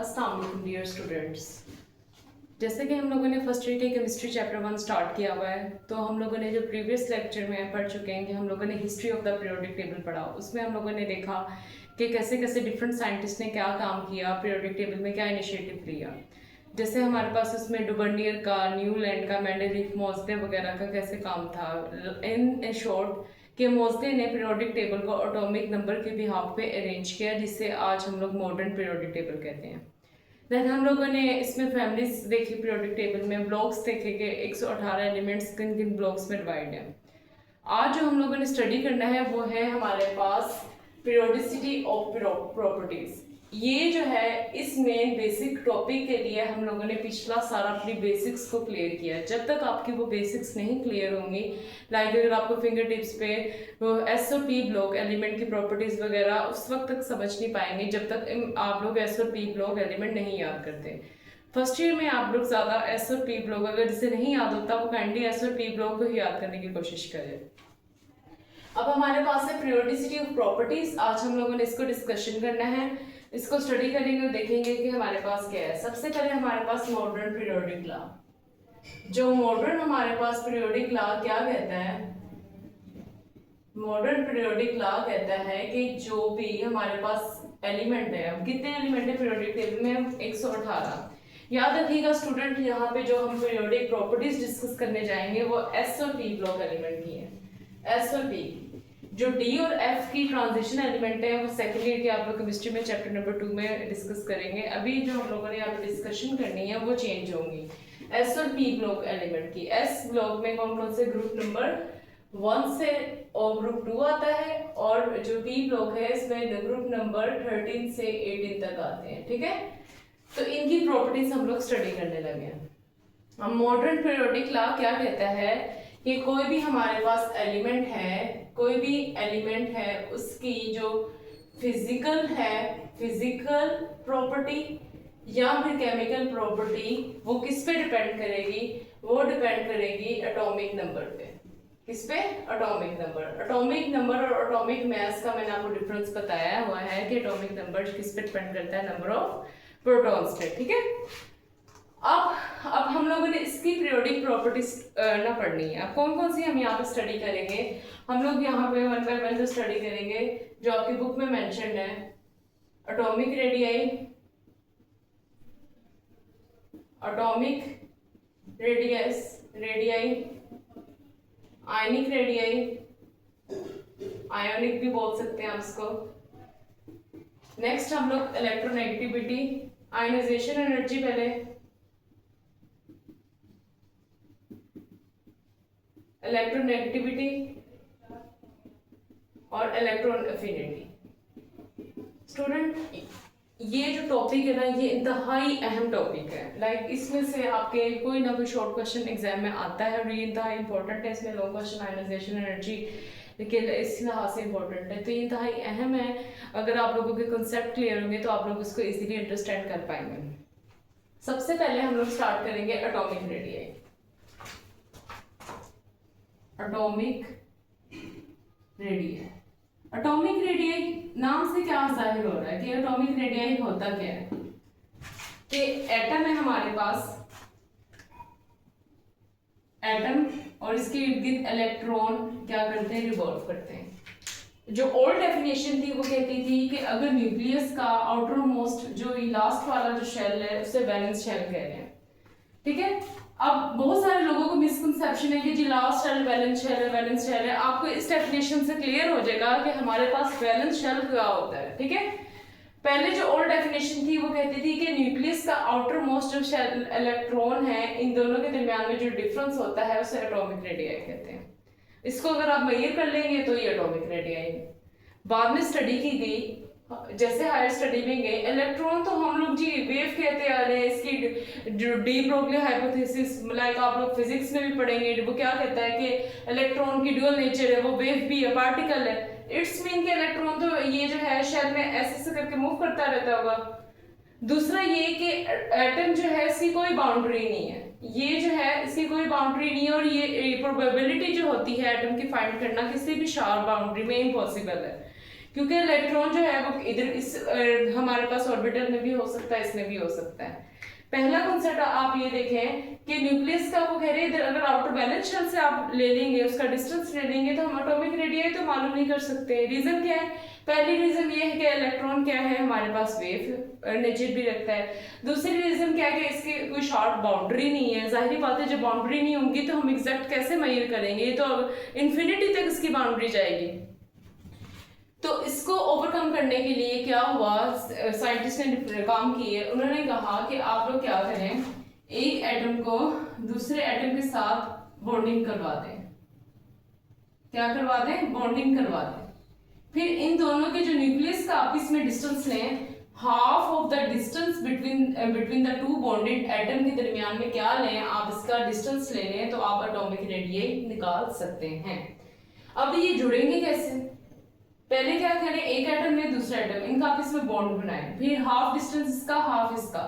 अस्सलाम वालेकुम dear students. जैसे कि हम लोगों ने फर्स्ट ईयर के केमिस्ट्री चैप्टर 1 स्टार्ट किया हुआ है, तो हम लोगों ने जो प्रीवियस लेक्चर में पढ़ चुके हैं कि हम लोगों ने history of the periodic table पढ़ा। उसमें हम लोगों ने देखा कि कैसे कैसे डिफरेंट साइंटिस्ट ने क्या काम किया, पीरियोडिक टेबल में क्या इनिशिएटिव लिया। जैसे हमारे पास उसमें डुबर्नियर का, न्यूलैंड का, मेंडेलीफ, मोज़ले वगैरह का कैसे काम था। इन शॉर्ट कि मोज़ले ने पीरियोडिक टेबल को एटॉमिक नंबर के बिहाफ पे अरेंज किया, जिससे आज हम लोग मॉडर्न पीरियोडिक टेबल कहते हैं। देन हम लोगों ने इसमें फैमिलीज देखी, पीरियोडिक टेबल में ब्लॉक्स देखे कि 118 एलिमेंट्स किन किन ब्लॉक्स में डिवाइड हैं। आज जो हम लोगों ने स्टडी करना है वो है हमारे पास पीरियोडिसिटी ऑफ प्रॉपर्टीज। ये जो है इस मेन बेसिक टॉपिक के लिए हम लोगों ने पिछला सारा अपनी बेसिक्स को क्लियर किया। जब तक आपकी वो बेसिक्स नहीं क्लियर होंगी, लाइक अगर आपको फिंगर टिप्स पे वो एस और पी ब्लॉक एलिमेंट की प्रॉपर्टीज वगैरह उस वक्त तक समझ नहीं पाएंगे जब तक आप लोग एस और पी ब्लॉक एलिमेंट नहीं याद करते। फर्स्ट ईयर में आप लोग ज़्यादा एस और पी ब्लॉक अगर जिसे नहीं याद होता वो काइंडली एस और पी ब्लॉक को ही याद करने की कोशिश करें। अब हमारे पास है पीरियोडिसिटी ऑफ प्रॉपर्टीज। आज हम लोगों ने इसको डिस्कशन करना है, इसको स्टडी करेंगे और देखेंगे कि हमारे पास क्या है। सबसे पहले हमारे पास मॉडर्न पीरियोडिक लॉ। जो मॉडर्न हमारे पास पीरियोडिक लॉ क्या कहता है, मॉडर्न पीरियोडिक लॉ कहता है कि जो भी हमारे पास एलिमेंट है, अब कितने एलिमेंट है पीरियोडिक टेबल में, 118। याद रखिएगा स्टूडेंट, यहाँ पे जो हम पीरियोडिक प्रॉपर्टीज डिस्कस करने जाएंगे वो एस और पी ब्लॉक एलिमेंट की है। एस और पी जो डी और एफ की ट्रांजिशन एलिमेंट है वो सेकेंड ईयर के आप लोग केमिस्ट्री में चैप्टर नंबर 2 में डिस्कस करेंगे। अभी जो हम लोगों ने यहाँ पे डिस्कशन करनी है वो चेंज होंगी एस और पी ब्लॉक एलिमेंट की। एस ब्लॉक में कौन कौन से ग्रुप नंबर 1 से और ग्रुप 2 आता है, और जो पी ब्लॉक है इसमें ग्रुप नंबर 13 से 18 तक आते हैं। ठीक है, तो इनकी प्रॉपर्टीज हम लोग स्टडी करने लगे हैं। अब मॉडर्न पीरियोडिक लॉ क्या कहता है कि कोई भी हमारे पास एलिमेंट है, कोई भी एलिमेंट है, उसकी जो फिजिकल है, फिजिकल प्रॉपर्टी या फिर केमिकल प्रॉपर्टी, वो किस पे डिपेंड करेगी, वो डिपेंड करेगी एटॉमिक नंबर पे। किस पे? Atomic number. एटॉमिक नंबर और एटॉमिक मास का मैंने आपको डिफरेंस बताया हुआ है कि एटॉमिक नंबर किस पे डिपेंड करता है, नंबर ऑफ प्रोटॉन्स पे। ठीक है, अब हम लोगों ने इसकी पीरियोडिक प्रॉपर्टीज ना पढ़नी है। अब कौन कौन सी हम यहाँ पे स्टडी करेंगे, हम लोग यहाँ पे 1 बाय 1 जो स्टडी करेंगे जो आपकी बुक में मेंशन है। Atomic radii, atomic radii, ionic radii, ionic भी बोल सकते हैं आप इसको। नेक्स्ट हम लोग इलेक्ट्रोनेगेटिविटी, आयोनाइजेशन एनर्जी, पहले इलेक्ट्रोनेगेटिविटी और इलेक्ट्रॉन एफिनिटी। स्टूडेंट, ये जो टॉपिक है ना ये इंतहाई अहम टॉपिक है। लाइक इसमें से आपके कोई ना कोई शॉर्ट क्वेश्चन एग्जाम में आता है और ये इंतहाई इंपॉर्टेंट है। इसमें लॉन्ग क्वेश्चन आयोनाइजेशन एनर्जी के इस लिहाज से इंपॉर्टेंट है, तो ये इंतहाई अहम है। अगर आप लोगों के कंसेप्ट क्लियर होंगे तो आप लोग इसको इजीली अंडरस्टैंड कर पाएंगे। सबसे पहले हम लोग स्टार्ट करेंगे atomic radii. Atomic radii, atomic radii नाम से क्या जाहिर हो रहा है कि एटॉमिक रेडियाई होता क्या है कि एटम है हमारे पास, एटम और इसके इर्द गिर्द इलेक्ट्रॉन क्या करते हैं, रिवॉल्व करते हैं। जो ओल्ड डेफिनेशन थी वो कहती थी कि अगर न्यूक्लियस का आउटर मोस्ट जो लास्ट वाला जो शेल है उसे वैलेंस शेल कह रहे हैं। ठीक है, अब बहुत सारे लोगों को मिसकंसेप्शन है कि जी लास्ट शेल वैलेंस शेल है, वैलेंस शेल है। आपको इस डेफिनेशन से क्लियर हो जाएगा कि हमारे पास वैलेंस शेल क्या होता है। ठीक है, पहले जो ओल्ड डेफिनेशन थी वो कहती थी कि न्यूक्लियस का आउटर मोस्ट जो शेल इलेक्ट्रॉन है, इन दोनों के दरमियान में जो डिफरेंस होता है उसे एटॉमिक रेडियाई कहते हैं। इसको अगर आप मेजर कर लेंगे तो ये एटॉमिक रेडियाई। बाद में स्टडी की गई, जैसे हायर स्टडी में गए, इलेक्ट्रॉन तो हम लोग जी वेव कहते आ रहे हैं। इसकी जो डी ब्रोगली हाइपोथेसिस लाइक आप लोग फिजिक्स में भी पढ़ेंगे, वो क्या कहता है कि इलेक्ट्रॉन की ड्यूअल नेचर है, वो वेव भी है, पार्टिकल है। इट्स मीन के इलेक्ट्रॉन तो ये जो है शेल में ऐसे करके मूव करता रहता होगा। दूसरा ये कि एटम जो है इसकी कोई बाउंड्री नहीं है, ये जो है इसकी कोई बाउंड्री नहीं है, और ये प्रोबेबिलिटी जो होती है एटम की फाइंड करना किसी भी शार्प बाउंड्री में इम्पॉसिबल है। क्योंकि इलेक्ट्रॉन जो है वो इधर इस हमारे पास ऑर्बिटल में भी हो सकता है, इसमें भी हो सकता है। पहला कॉन्सेप्ट आप ये देखें कि न्यूक्लियस का वो कह रहे हैं इधर अगर आउटर बैलेंस शेल से आप ले लेंगे, उसका डिस्टेंस ले लेंगे तो हम एटॉमिक रेडियस तो मालूम नहीं कर सकते। रीजन क्या है? पहली रीजन ये है कि इलेक्ट्रॉन क्या है हमारे पास वेव नेचर भी रखता है। दूसरी रीजन क्या है कि इसकी कोई शॉर्ट बाउंड्री नहीं है। जाहिर बात है जब बाउंड्री नहीं होगी तो हम एग्जैक्ट कैसे मेजर करेंगे, ये तो इन्फिनिटी तक इसकी बाउंड्री जाएगी। तो इसको ओवरकम करने के लिए क्या हुआ, साइंटिस्ट ने काम किए, उन्होंने कहा कि आप लोग क्या करें, एक एटम को दूसरे एटम के साथ बॉन्डिंग करवा दें। क्या करवा दें? बॉन्डिंग करवा दें। फिर इन दोनों के जो न्यूक्लियस का आपस में डिस्टेंस लें, half of the distance between the two bonded atom के दरमियान में क्या लें, आप इसका डिस्टेंस ले लें तो आप एटॉमिक रेडियस निकाल सकते हैं। अब ये जुड़ेंगे कैसे? पहले क्या करें, एक एटम में दूसरा एटम, इनका आपस में बॉन्ड बनाएं, फिर हाफ डिस्टेंस इसका हाफ इसका,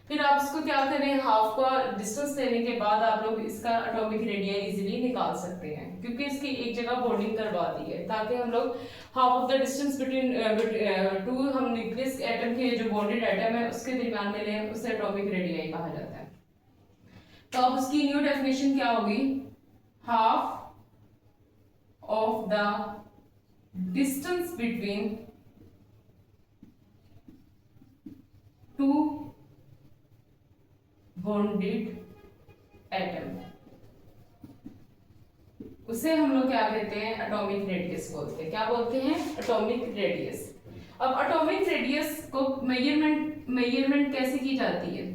फिर आप इसको क्या करें, हाफ का डिस्टेंस लेने के बाद आप लोग इसका एटॉमिक रेडियस इजीली निकाल सकते हैं क्योंकि इसकी एक जगह बॉन्डिंग करवा दी है, ताकि हम लोग half of the distance between two हम न्यूक्लियस एटम के जो बॉन्डेड एटम है उसके दरमियान में लें, उसे एटॉमिक रेडियस कहा जाता है। तो अब उसकी न्यू डेफिनेशन क्या होगी, half of the distance between two bonded atom, उसे हम लोग क्या कहते हैं, एटॉमिक रेडियस बोलते हैं। क्या बोलते हैं? Atomic radius. अब एटॉमिक रेडियस को मेजरमेंट कैसे की जाती है?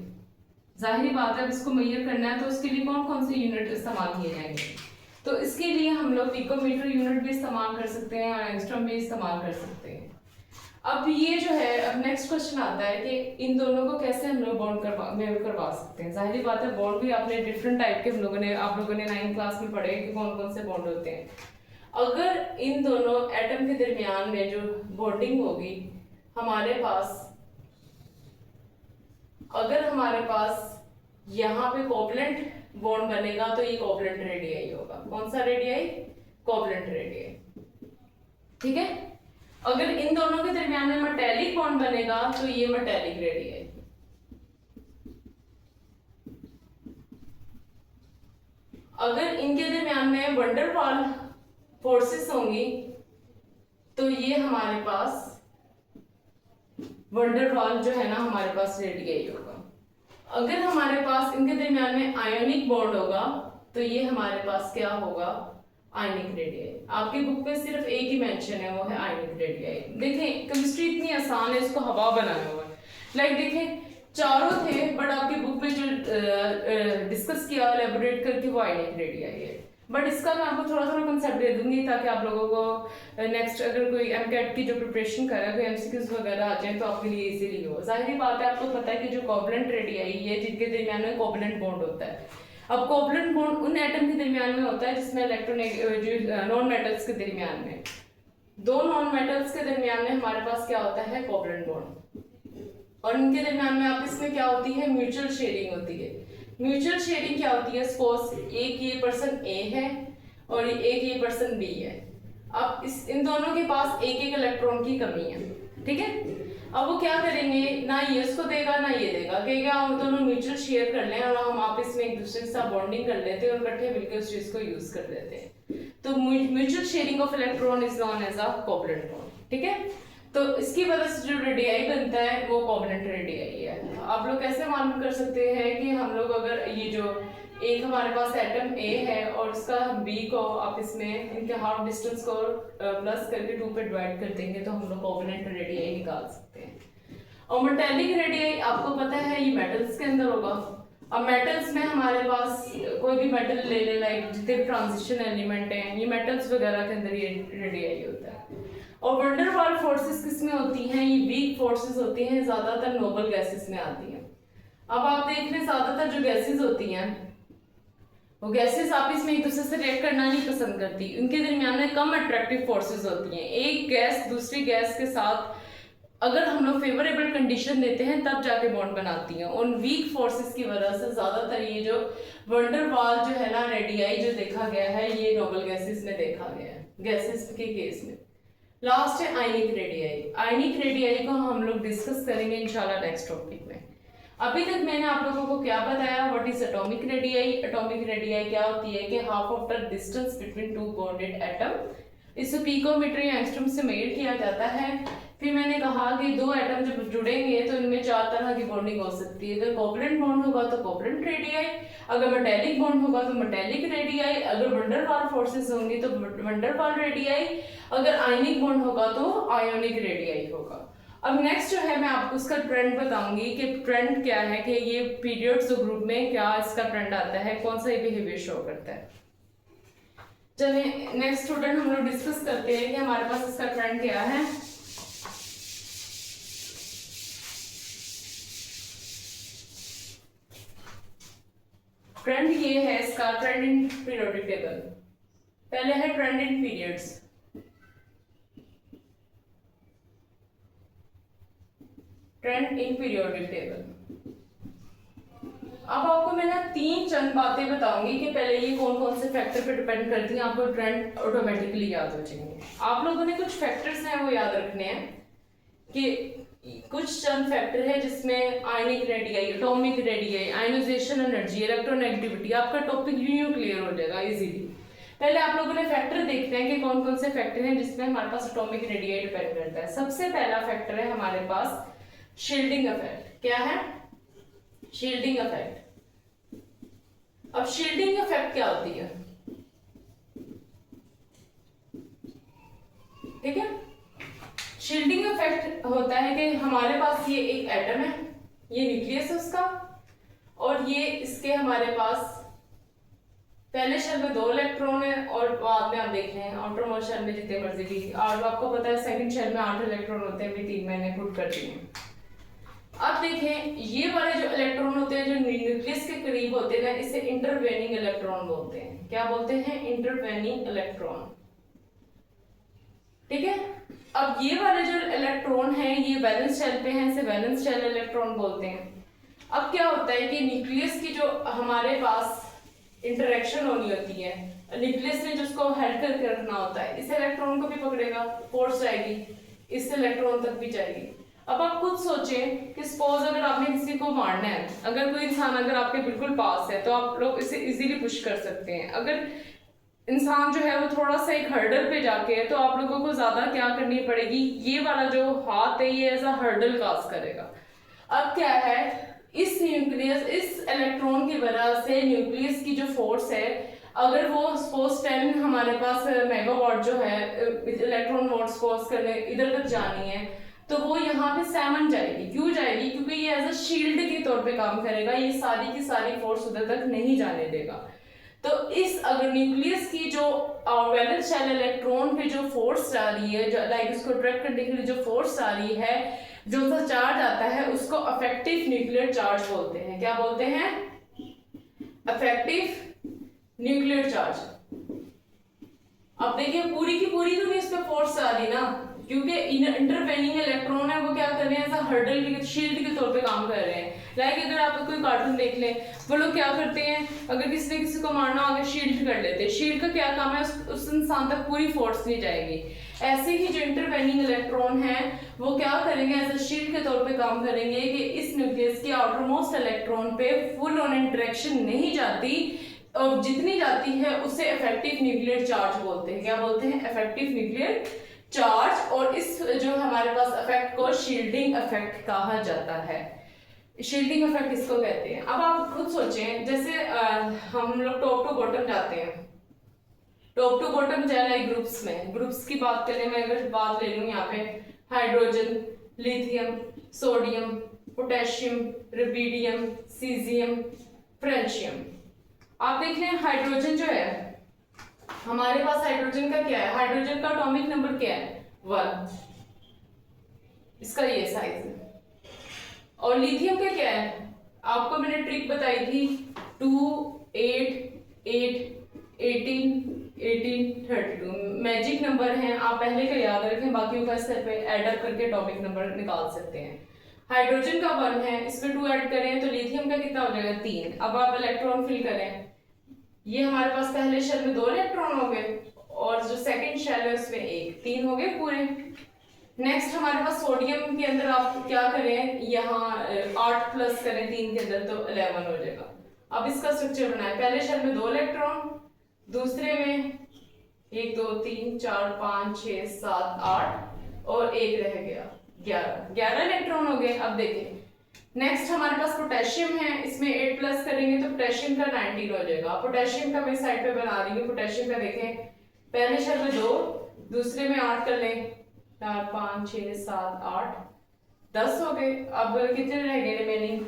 जाहिर बात है अब इसको मेजर करना है तो उसके लिए कौन कौन से यूनिट इस्तेमाल किए जाएंगे? तो इसके लिए हम लोग पिकोमीटर यूनिट भी इस्तेमाल कर सकते हैं और एंगस्ट्रॉम भी इस्तेमाल कर सकते हैं। अब ये जो है, अब नेक्स्ट क्वेश्चन आता है कि इन दोनों को कैसे हम लोग बॉन्ड करवा सकते हैं। जाहिर बात है बॉन्ड भी आपने डिफरेंट टाइप के आप लोगों ने 9th क्लास में पढ़े कि कौन कौन से बॉन्ड होते हैं। अगर इन दोनों एटम के दरमियान में जो बॉन्डिंग होगी, हमारे पास यहाँ पे कोवलेंट बॉन्ड बनेगा तो ये कोवलेंट रेडियस होगा। कौन सा रेडियस? Covalent radius. ठीक है। अगर इन दोनों के दरमियान में मेटेलिक बॉन्ड बनेगा तो ये मेटेलिक रेडियस। अगर इनके दरमियान में वंडरवॉल फोर्सेस होंगी तो ये हमारे पास वंडरवॉल जो है ना हमारे पास रेडियस होगा। अगर हमारे पास इनके दरमियान में आयोनिक बॉन्ड होगा तो ये हमारे पास क्या होगा, आयनिक रेडियस। आपकी बुक में सिर्फ एक ही मेंशन है, वो है आयनिक रेडियस। देखें केमिस्ट्री इतनी आसान है, इसको हवा बनाया हुआ है। लाइक देखें चारों थे बट आपकी बुक में जो डिस्कस किया एलेबोरेट करके वो आयनिक रेडियस है। बट इसका मैं आपको थोड़ा थोड़ा कंसेप्ट दे दूंगी ताकि आप लोगों को नेक्स्ट अगर कोई एमकेट की जो प्रिपरेशन कर रहा है, कोई एमसीक्यूज वगैरह आ जाए तो आपके लिए इजीली हो। जाहिर बात है आपको पता है कि जो कोवलेंट रेडियस है जिनके दरमियान में कोवलेंट बॉन्ड होता है। अब कोवलेंट बॉन्ड उन एटम के दरमियान में होता है जिसमें इलेक्ट्रॉन नॉन मेटल्स के दरमियान में, दो नॉन मेटल्स के दरमियान में हमारे पास क्या होता है, कोवलेंट बॉन्ड। और इनके दरमियान में आपस में क्या होती है, म्यूचुअल शेयरिंग होती है। म्यूचुअल शेयरिंग क्या होती है, सपोज एक ये पर्सन ए है और एक ये पर्सन बी है। अब इन दोनों के पास एक एक इलेक्ट्रॉन की कमी है, ठीक है। अब वो क्या करेंगे, ना ये इसको देगा ना ये देगा, कहेगा हम दोनों म्यूचुअल शेयर कर लें और हम आपस में एक दूसरे के साथ बॉन्डिंग कर लेते हैं और इकट्ठे मिलकर उस चीज को यूज कर लेते हैं। तो mutual sharing of electron is known as a covalent bond, ठीक है। तो इसकी वजह से जो रेडियस बनता है वो कोवलेंट रेडियस है। आप लोग कैसे मालूम कर सकते हैं कि हम लोग अगर ये जो एक हमारे पास एटम ए है और उसका बी को आपस में इनके हाफ डिस्टेंस को प्लस करके 2 पे डिवाइड कर देंगे तो हम लोग कोवलेंट रेडियस निकाल सकते हैं। और मेटेलिक रेडियस आपको पता है ये मेटल्स के अंदर होगा। अब मेटल्स में हमारे पास कोई भी मेटल ले ले, लाइक जितने भी ट्रांजिशन एलिमेंट हैं ये मेटल्स वगैरह के अंदर ये रेडियस होता है। और वंडरवॉल फोर्सेस किस में होती हैं, ये वीक फोर्सेस होती हैं, ज्यादातर नोबल गैसेस में आती हैं। अब आप देख रहे हैं ज्यादातर जो गैसेस होती हैं वो गैसेस आपस में एक दूसरे से रिएक्ट करना नहीं पसंद करती, उनके दरमियान में कम अट्रैक्टिव फोर्सेस होती हैं। एक गैस दूसरी गैस के साथ अगर हम लोग फेवरेबल कंडीशन देते हैं तब जाके बॉन्ड बनाती हैं। उन वीक फोर्सेस की वजह से ज्यादातर ये जो वंडरवॉल जो है ना रेडियस जो देखा गया है ये नोबल गैसेस में देखा गया है, गैसेस के केस में। लास्ट है आयनिक रेडियाई। आयनिक रेडियाई को हम लोग डिस्कस करेंगे इंशाल्लाह नेक्स्ट टॉपिक में। अभी तक मैंने आप लोगों को क्या बताया, what is atomic radii. Atomic radii क्या होती है कि half of the distance between two bonded atom, इसे पिकोमीटर या एंगस्ट्रॉम से मेजर किया जाता है। फिर मैंने कहा कि दो एटम जब जुड़ेंगे तो इनमें 4 तरह की बॉन्डिंग हो सकती है। अगर कोवलेंट बॉन्ड होगा तो कोवलेंट रेडियाई, अगर मेटेलिक बॉन्ड होगा तो मेटेलिक रेडियाई, अगर वंडर वाल फोर्सेस होंगी तो वंडर वाल रेडियाई, अगर आयनिक बॉन्ड होगा तो आयोनिक रेडियाई होगा। अब नेक्स्ट जो है मैं आपको उसका ट्रेंड बताऊंगी कि ट्रेंड क्या है, कि ये पीरियड्स ग्रुप में क्या इसका ट्रेंड आता है, कौन सा बिहेवियर शो करता है। चलिए नेक्स्ट स्टूडेंट हम लोग डिस्कस करते हैं कि हमारे पास इसका ट्रेंड क्या है। ट्रेंड ये है इसका, ट्रेंड इन पीरियोडिक टेबल। पहले है trend in periods. Trend in periodic table. अब आपको मैं ना 3 चंद बातें बताऊंगी कि पहले ये कौन कौन से फैक्टर पे डिपेंड करती हैं, आपको ट्रेंड ऑटोमेटिकली याद हो जाएंगे। आप लोगों ने कुछ फैक्टर्स हैं वो याद रखने हैं कि कुछ चंद फैक्टर है जिसमें ionic radii, atomic radii, ionisation energy, electronegativity, आपका टॉपिक यूं क्लियर हो जाएगा इजीली। पहले आप लोगों ने फैक्टर देखते हैं कि कौन कौन से फैक्टर हैं जिसमें हमारे पास एटॉमिक रेडियाई डिपेंड करता है। सबसे पहला फैक्टर है हमारे पास शील्डिंग इफेक्ट। क्या है? Shielding effect. अब शील्डिंग इफेक्ट क्या होती है, ठीक है। शील्डिंग इफेक्ट होता है कि हमारे पास ये एक एटम है, ये न्यूक्लियस है उसका, और ये इसके हमारे पास पहले शेल में 2 इलेक्ट्रॉन है और बाद में आप देख रहे हैं आउटर मोस्ट शेल में जितने मर्जी की, और आपको पता है सेकंड शेल में 8 इलेक्ट्रॉन होते हैं, भी 3 मैंने पुट कर दिए हैं। अब देखें ये वाले जो इलेक्ट्रॉन होते हैं जो न्यूक्लियस के करीब होते हैं ना, इसे इंटरवेनिंग इलेक्ट्रॉन बोलते हैं। क्या बोलते हैं? इंटरवेनिंग इलेक्ट्रॉन, ठीक है। अब ये वाले जो इलेक्ट्रॉन हैं ये वैलेंस शेल पे हैं, इसे वैलेंस शेल इलेक्ट्रॉन बोलते हैं। अब क्या होता है कि न्यूक्लियस की जो हमारे पास इंटरेक्शन होनी होती है, न्यूक्लियस ने जिसको हेल्ड करके रखना होता है, इस इलेक्ट्रॉन को भी पकड़ेगा, फोर्स जाएगी, इस इलेक्ट्रॉन तक भी जाएगी। अब आप खुद सोचें कि सपोज अगर आपने किसी को मारना है, अगर कोई इंसान अगर आपके बिल्कुल पास है तो आप लोग इसे इजीली पुश कर सकते हैं। अगर इंसान जो है वो थोड़ा सा एक हर्डल पे जाके है तो आप लोगों को ज्यादा क्या करनी पड़ेगी, ये वाला जो हाथ है ये ऐसा हर्डल काज करेगा। अब क्या है, इस न्यूक्लियस, इस इलेक्ट्रॉन की वजह से न्यूक्लियस की जो फोर्स है, अगर वो सपोज 10 हमारे पास मेगावाट जो है इलेक्ट्रॉन वोल्ट फोर्स करने इधर तक जानी है, तो वो यहाँ पे 7 जाएगी। क्यों जाएगी? क्योंकि ये एज अ शील्ड के तौर पे काम करेगा, ये सारी की सारी फोर्स उधर तक नहीं जाने देगा। तो इस अगर न्यूक्लियस की जो वैलेंस शेल इलेक्ट्रॉन पे जो फोर्स जा रही है, जो लाइक उसको अट्रैक्ट करने के लिए जो फोर्स आ रही है, जो सा चार्ज आता है, उसको अफेक्टिव न्यूक्लियर चार्ज बोलते हैं। क्या बोलते हैं? Affective nuclear charge. अब देखिए पूरी की पूरी तो नहीं इस पे फोर्स आ रही ना, क्योंकि इंटरवेनिंग इलेक्ट्रॉन है वो क्या कर रहे हैं, ऐसा हर्डल के शील्ड के तौर पे काम कर रहे हैं। लाइक अगर आप कोई कार्टून देख लें, वो लोग क्या करते हैं, अगर किसी ने किसी को मारना हो अगर शील्ड कर लेते हैं, शील्ड का क्या काम है, उस इंसान तक पूरी फोर्स नहीं जाएगी। ऐसे ही जो इंटरवेनिंग इलेक्ट्रॉन है वो क्या करेंगे, एज अ शील्ड के तौर पे काम करेंगे कि इस न्यूक्लियस की आउटर मोस्ट इलेक्ट्रॉन पे फुल ऑन इंटरेक्शन नहीं जाती, और जितनी जाती है उसे इफेक्टिव न्यूक्लियर चार्ज बोलते हैं। क्या बोलते हैं? Effective nuclear charge. और इस जो हमारे पास इफेक्ट को शील्डिंग इफेक्ट कहा जाता है। शील्डिंग इफेक्ट इसको कहते हैं। अब आप खुद सोचें, जैसे हम लोग टॉप टू बॉटम जाते हैं, टॉप टू बॉटम जा रहा है ग्रुप्स में। ग्रुप्स की बात करें, मैं अगर बात ले लूँ यहाँ पे hydrogen, lithium, sodium, potassium, rubidium, caesium, francium. आप देख लें हाइड्रोजन जो है हमारे पास, हाइड्रोजन का क्या है, हाइड्रोजन का एटॉमिक नंबर क्या है? 1, इसका ये साइज है। और लिथियम का क्या है? आपको मैंने ट्रिक बताई थी, 2, 8, 8, 18, 18, 32 मैजिक नंबर हैं, आप पहले का याद रखें, बाकियों का स्तर पे ऐड अप करके एटॉमिक नंबर निकाल सकते हैं। हाइड्रोजन का 1 है, इस पे 2 ऐड करें तो लिथियम का कितना हो जाएगा? 3। अब आप इलेक्ट्रॉन फिल करें, ये हमारे पास पहले शेल में 2 इलेक्ट्रॉन हो गए और जो सेकंड शेल है उसमें 1, 3 हो गए पूरे। नेक्स्ट हमारे पास सोडियम के अंदर आप क्या करें, यहाँ 8 प्लस करें 3 के अंदर तो 11 हो जाएगा। अब इसका स्ट्रक्चर बनाए, पहले शेल में 2 इलेक्ट्रॉन, दूसरे में 1 2 3 4 5 6 7 8 और 1 रह गया 11 इलेक्ट्रॉन हो गए। अब देखें नेक्स्ट हमारे पास पोटेशियम है, इसमें 8 प्लस करेंगे तो पोटेशियम का 19 हो जाएगा। पोटेशियम का मैं साइड पे बना रही हूँ। पोटेशियम का देखें पहले शेल में 2, दूसरे में 8 कर लें, 4 5 6 7 8 10 हो गए। अब कितने रह गए रिमेनिंग,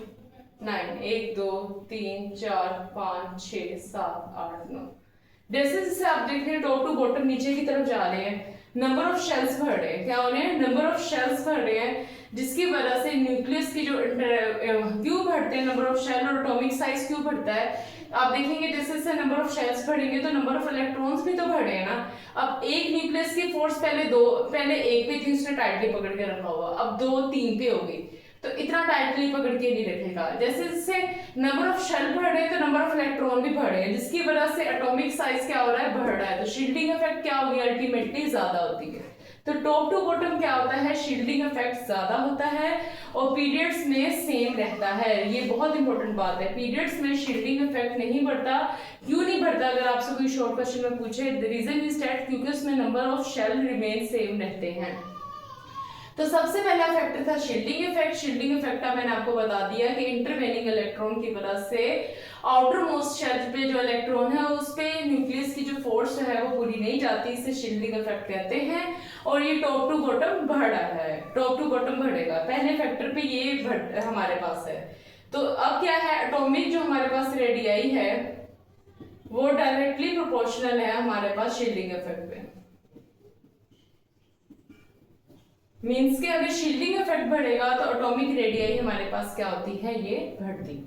9, 1 2 3 4 5 6 7 8 9। जैसे जैसे आप देख रहे हैं टॉप टू बॉटम नीचे की तरफ जा रहे हैं, नंबर ऑफ शेल्स बढ़ रहे हैं। क्या हो रहे हैं, नंबर ऑफ शेल्स बढ़ रहे हैं, जिसकी वजह से न्यूक्लियस की जो क्यों बढ़ते हैं, नंबर ऑफ शेल और एटॉमिक साइज क्यों बढ़ता है। आप देखेंगे जैसे जैसे नंबर ऑफ शेल्स बढ़ेंगे तो नंबर ऑफ इलेक्ट्रॉन्स भी तो बढ़े हैं ना। अब एक न्यूक्लियस की फोर्स पहले 1 पे थी, उसने टाइटली पकड़ के रखा हुआ, अब 2 3 पे हो गई, तो इतना टाइटली पकड़ के नहीं रखेगा। जैसे जैसे नंबर ऑफ शेल बढ़ रहे हैं तो नंबर ऑफ इलेक्ट्रॉन भी बढ़ रहे हैं, जिसकी वजह से एटॉमिक साइज क्या हो रहा है, बढ़ रहा है। तो शील्डिंग इफेक्ट क्या होगी, अल्टीमेटली ज्यादा होती है। तो टॉप टू बॉटम क्या होता है, शील्डिंग इफेक्ट ज्यादा होता है और पीरियड्स में सेम रहता है। ये बहुत इंपॉर्टेंट बात है, पीरियड्स में शील्डिंग इफेक्ट नहीं बढ़ता। क्यों नहीं बढ़ता, अगर आपसे कोई शॉर्ट क्वेश्चन में पूछे, द रीजन इज दैट क्योंकि उसमें number of shell remain same रहते हैं। तो सबसे पहला फैक्टर था शील्डिंग इफेक्ट। शील्डिंग इफेक्ट का मैंने आपको बता दिया कि इंटरवेनिंग इलेक्ट्रॉन की वजह से आउटर मोस्ट शेल पे जो इलेक्ट्रॉन है उस पे न्यूक्लियस की जो फोर्स है वो पूरी नहीं जाती, इसे शील्डिंग इफेक्ट कहते हैं। और ये टॉप टू बॉटम बढ़ रहा है, टॉप टू बॉटम बढ़ेगा, पहले फैक्टर पे ये हमारे पास है। तो अब क्या है, एटॉमिक जो हमारे पास रेडियाई है वो डायरेक्टली प्रोपोर्शनल है हमारे पास शील्डिंग इफेक्ट पे। मींस के अगर शील्डिंग इफेक्ट बढ़ेगा तो एटॉमिक रेडियाई हमारे पास क्या होती है, ये बढ़ती।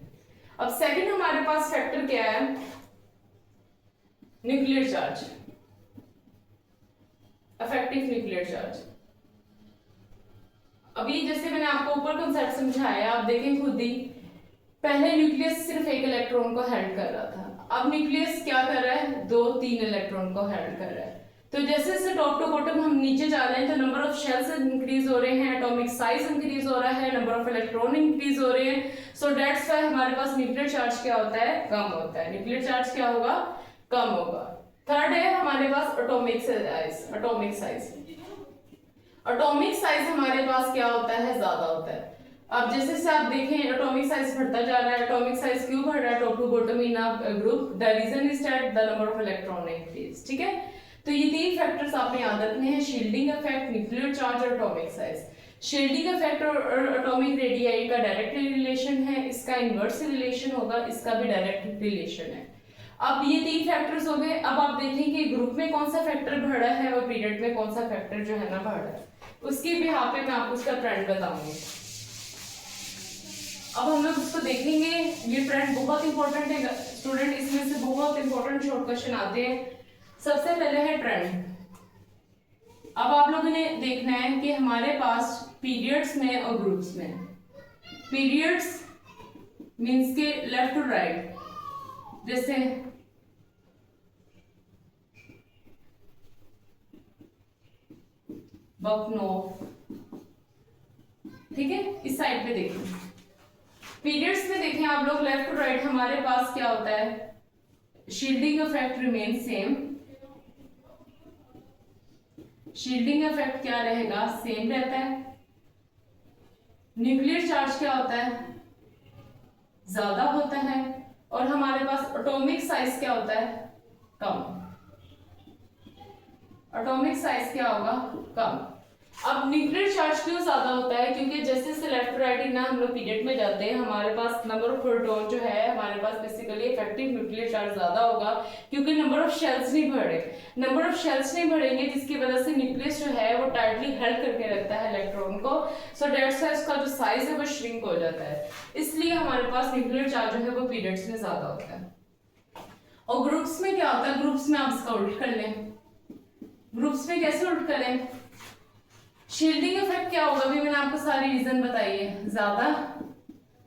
अब सेकंड हमारे पास फैक्टर क्या है, nuclear charge, effective nuclear charge. अभी जैसे मैंने आपको ऊपर कंसेप्ट समझाया, आप देखें खुद ही, पहले न्यूक्लियस सिर्फ 1 इलेक्ट्रॉन को हेल्ड कर रहा था, अब न्यूक्लियस क्या कर रहा है, 2 3 इलेक्ट्रॉन को हेल्ड कर रहा है। तो जैसे जैसे टॉप टू बॉटम हम नीचे जा रहे हैं तो नंबर ऑफ शेल्स इंक्रीज हो रहे हैं, एटॉमिक साइज इंक्रीज हो रहा है, नंबर ऑफ इलेक्ट्रॉन इंक्रीज हो रहे हैं। सो दैट्स व्हाई हमारे पास न्यूक्लियर चार्ज क्या होता है, कम होता है। न्यूक्लियर चार्ज क्या होगा, कम होगा। थर्ड है हमारे पास atomic size. Atomic size, atomic size हमारे पास क्या होता है, ज्यादा होता है। अब जैसे से आप देखें एटॉमिक साइज बढ़ता जा रहा है, एटॉमिक साइज क्यों बढ़ रहा है top to bottom in a group, the reason is that the number of electron increase. ठीक है, तो ये 3 फैक्टर्स आपने याद रखने हैं, शील्डिंग इफेक्ट, न्यूक्लियर चार्ज और एटॉमिक साइज। शील्डिंग इफेक्ट और एटॉमिक रेडियाई का डायरेक्ट रिलेशन है, इसका इनवर्स रिलेशन होगा, इसका भी डायरेक्ट रिलेशन है। अब ये 3 फैक्टर्स हो गए। अब आप देखें कि ग्रुप में कौन सा फैक्टर बढ़ रहा है और पीरियड में कौन सा फैक्टर जो है ना बढ़ रहा है, उसके भी यहाँ पे मैं आपको उसका ट्रेंड बताऊंगी। अब हम लोग उसको देखेंगे, ये ट्रेंड बहुत इंपॉर्टेंट है स्टूडेंट, इसमें से बहुत इंपॉर्टेंट शॉर्ट क्वेश्चन आते हैं। सबसे पहले है ट्रेंड। अब आप लोगों ने देखना है कि हमारे पास पीरियड्स में और ग्रुप्स में, पीरियड्स मींस के लेफ्ट टू राइट, जैसे बकनोव, ठीक है, इस साइड पे देखें। पीरियड्स में देखें आप लोग लेफ्ट टू राइट, हमारे पास क्या होता है, shielding effect remain same. Shielding effect क्या रहेगा, सेम रहता है। न्यूक्लियर चार्ज क्या होता है, ज्यादा होता है। और हमारे पास एटॉमिक साइज क्या होता है, कम। एटॉमिक साइज क्या होगा, कम। अब न्यूक्लियर चार्ज क्यों ज्यादा होता है, क्योंकि जैसे जैसे लेफ्ट टू राइट ना हम लोग पीरियड में जाते हैं, हमारे पास नंबर ऑफ प्रोटॉन जो है हमारे पास बेसिकली इफेक्टिव न्यूक्लियर चार्ज ज्यादा होगा, क्योंकि नंबर ऑफ शेल्स नहीं बढ़े। नंबर ऑफ शेल्स नहीं बढ़ेंगे जिसकी वजह से न्यूक्लियस जो है वो टाइटली हेल्ड करके रखता है इलेक्ट्रॉन को। सो दैट्स व्हाई उसका जो साइज है वो श्रिंक हो जाता है, इसलिए हमारे पास न्यूक्लियर चार्ज जो है वो पीरियड्स में ज्यादा होता है। और ग्रुप्स में क्या होता है, ग्रुप्स में आप इसका उल्ट कर लें। ग्रुप्स में कैसे उल्ट करें, शील्डिंग इफेक्ट क्या होगा, भी मैंने आपको सारी रीजन बताई है, ज्यादा।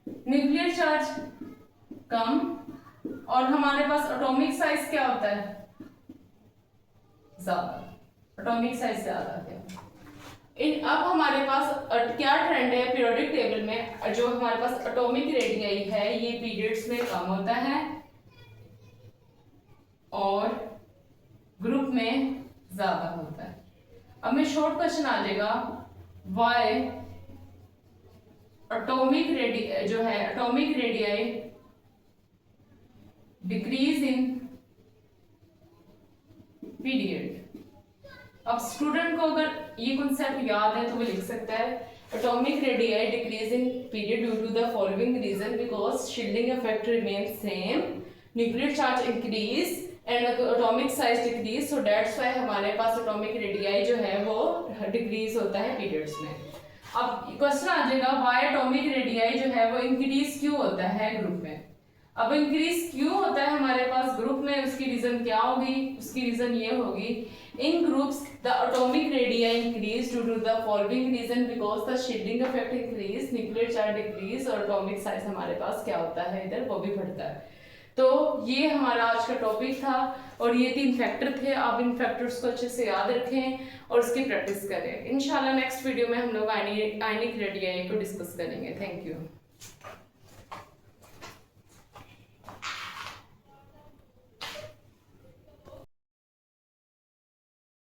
न्यूक्लियर चार्ज कम। और हमारे पास एटॉमिक साइज क्या होता है, ज्यादा, एटॉमिक साइज ज्यादा थे। अब हमारे पास क्या ट्रेंड है पीरियोडिक टेबल में, जो हमारे पास एटॉमिक रेडियाई है ये पीरियड्स में कम होता है और ग्रुप में ज्यादा होता है। अब में शॉर्ट क्वेश्चन आ जाएगा, वाई एटॉमिक रेडियाई जो है atomic radii decrease in period. अब स्टूडेंट को अगर ये कॉन्सेप्ट याद है तो वो लिख सकता है atomic radii decrease in period due to the following reason, because shielding effect remains same, nuclear charge increase and atomic size decrease, so that's why हमारे पास एटॉमिक रेडियाई जो है वो डिक्रीज होता है पीरियड्स में। अब क्वेश्चन आ जाएगा व्हाई एटॉमिक रेडियाई जो है वो इंक्रीज क्यों होता है ग्रुप में। अब इंक्रीज क्यों होता है हमारे पास ग्रुप में, उसकी रीजन क्या होगी, उसकी रीजन ये होगी, in groups the atomic radii increase due to the following reason, because the shielding effect increase, nuclear charge decrease और एटॉमिक साइज हमारे पास क्या होता है इधर वो भी बढ़ता है। तो ये हमारा आज का टॉपिक था और ये 3 फैक्टर थे। आप इन फैक्टर्स को अच्छे से याद रखें और उसकी प्रैक्टिस करें। इंशाल्लाह नेक्स्ट वीडियो में हम लोग आयनिक रेडियाई को डिस्कस करेंगे। Thank you.